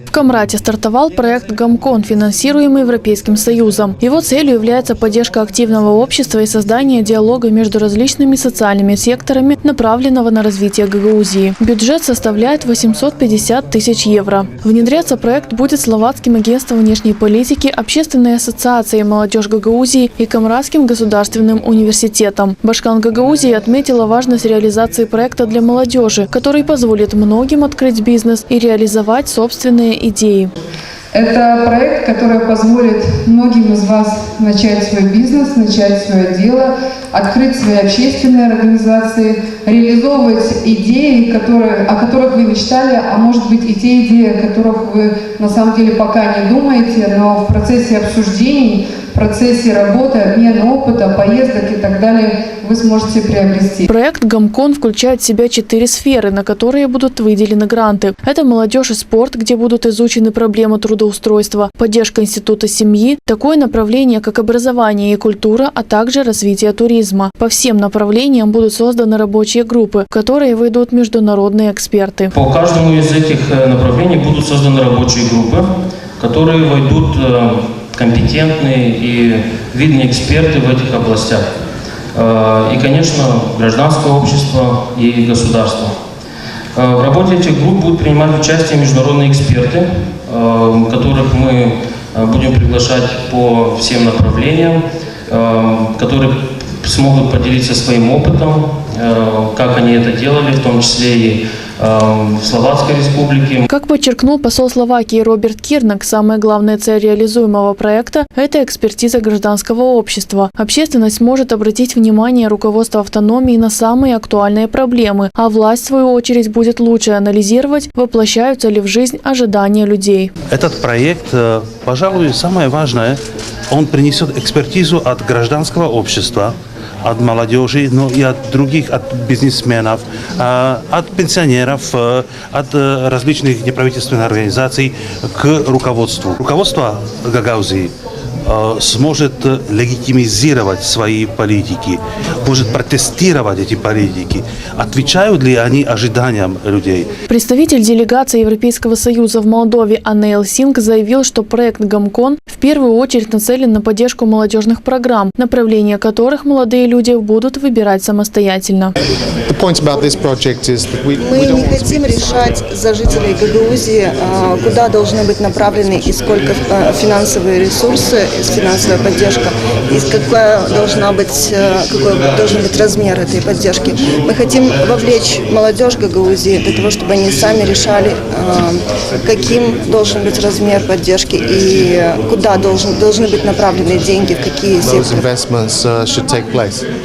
В Камрате стартовал проект «Гамкон», финансируемый Европейским Союзом. Его целью является поддержка активного общества и создание диалога между различными социальными секторами, направленного на развитие Гагаузии. Бюджет составляет 850 тысяч евро. Внедряться проект будет Словацким агентством внешней политики, Общественной ассоциацией «Молодежь Гагаузии» и Камратским государственным университетом. Башкан Гагаузии отметила важность реализации проекта для молодежи, который позволит многим открыть бизнес и реализовать собственные идеи. Это проект, который позволит многим из вас начать свой бизнес, начать свое дело, открыть свои общественные организации, реализовывать идеи, о которых вы мечтали, а может быть и те идеи, о которых вы на самом деле пока не думаете, но в процессе обсуждений, в процессе работы, обмена опыта, поездок и так далее вы сможете приобрести. Проект «Гамкон» включает в себя 4 сферы, на которые будут выделены гранты. Это молодежь и спорт, где будут изучены проблемы трудоустройства, поддержка института семьи, такое направление, как образование и культура, а также развитие туризма. По всем направлениям будут созданы рабочие группы, в которые выйдут международные эксперты. По каждому из этих направлений будут созданы рабочие группы, в которые войдут компетентные и видные эксперты в этих областях. И, конечно, гражданское общество и государство. В работе этих групп будут принимать участие международные эксперты, которых мы будем приглашать по всем направлениям, которые смогут поделиться своим опытом, как они это делали, в том числе и в Словацкой республике. Как подчеркнул посол Словакии Роберт Кирнак, самая главная цель реализуемого проекта – это экспертиза гражданского общества. Общественность может обратить внимание руководства автономии на самые актуальные проблемы, а власть, в свою очередь, будет лучше анализировать, воплощаются ли в жизнь ожидания людей. Этот проект, пожалуй, самое важное, он принесет экспертизу от гражданского общества, от молодежи, но и от других, от бизнесменов, от пенсионеров, от различных неправительственных организаций к руководству. Руководство Гагаузии сможет легитимизировать свои политики, может протестировать эти политики. Отвечают ли они ожиданиям людей? Представитель делегации Европейского Союза в Молдове Анна Синг заявил, что проект «Гамкон» в первую очередь нацелен на поддержку молодежных программ, направления которых молодые люди будут выбирать самостоятельно. Мы не хотим решать за жителей Гагаузии, куда должны быть направлены и сколько финансовые ресурсы, финансовая поддержка, и какой должен быть размер этой поддержки. Мы хотим вовлечь молодежь Гагаузии для того, чтобы они сами решали, каким должен быть размер поддержки и куда должны быть направлены деньги, в какие секторы.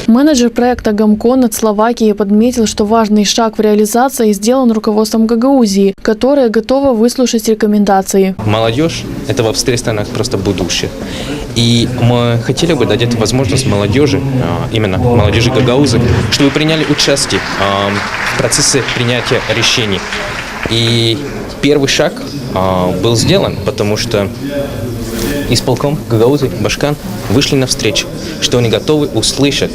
Менеджер проекта «Гамкон» от Словакии подметил, что важный шаг в реализации сделан руководством Гагаузии, которое готово выслушать рекомендации. Молодежь – это в обеих странах просто будущее. И мы хотели бы дать эту возможность молодежи, именно молодежи Гагаузы, чтобы приняли участие в процессе принятия решений. И первый шаг был сделан, потому что исполком Гагаузы, Башкан вышли навстречу, что они готовы услышать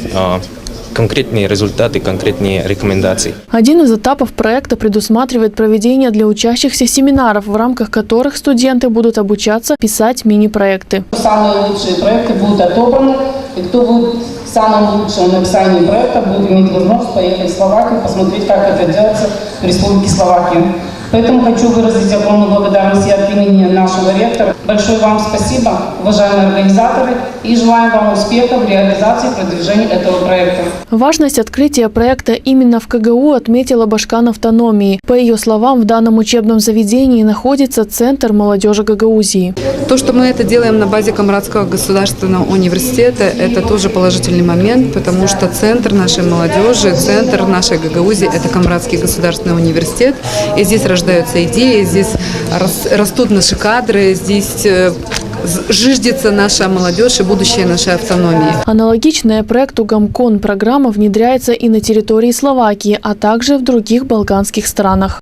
конкретные результаты, конкретные рекомендации. Один из этапов проекта предусматривает проведение для учащихся семинаров, в рамках которых студенты будут обучаться писать мини-проекты. Самые лучшие проекты будут отобраны, и кто будет самым лучшим в написании проекта, будет иметь возможность поехать в Словакию, посмотреть, как это делается в Республике Словакия. Поэтому хочу выразить огромную благодарность и от имени нашего ректора. Большое вам спасибо, уважаемые организаторы, и желаем вам успеха в реализации и продвижении этого проекта. Важность открытия проекта именно в КГУ отметила Башкан автономии. По ее словам, в данном учебном заведении находится Центр молодежи Гагаузии. То, что мы это делаем на базе Камратского государственного университета, это тоже положительный момент, потому что центр нашей молодежи, центр нашей Гагаузии – это Камратский государственный университет. И здесь рождаются идеи, здесь растут наши кадры, здесь жиждется наша молодежь и будущее нашей автономии. Аналогичная проекту «Гамкон» программа внедряется и на территории Словакии, а также в других балканских странах.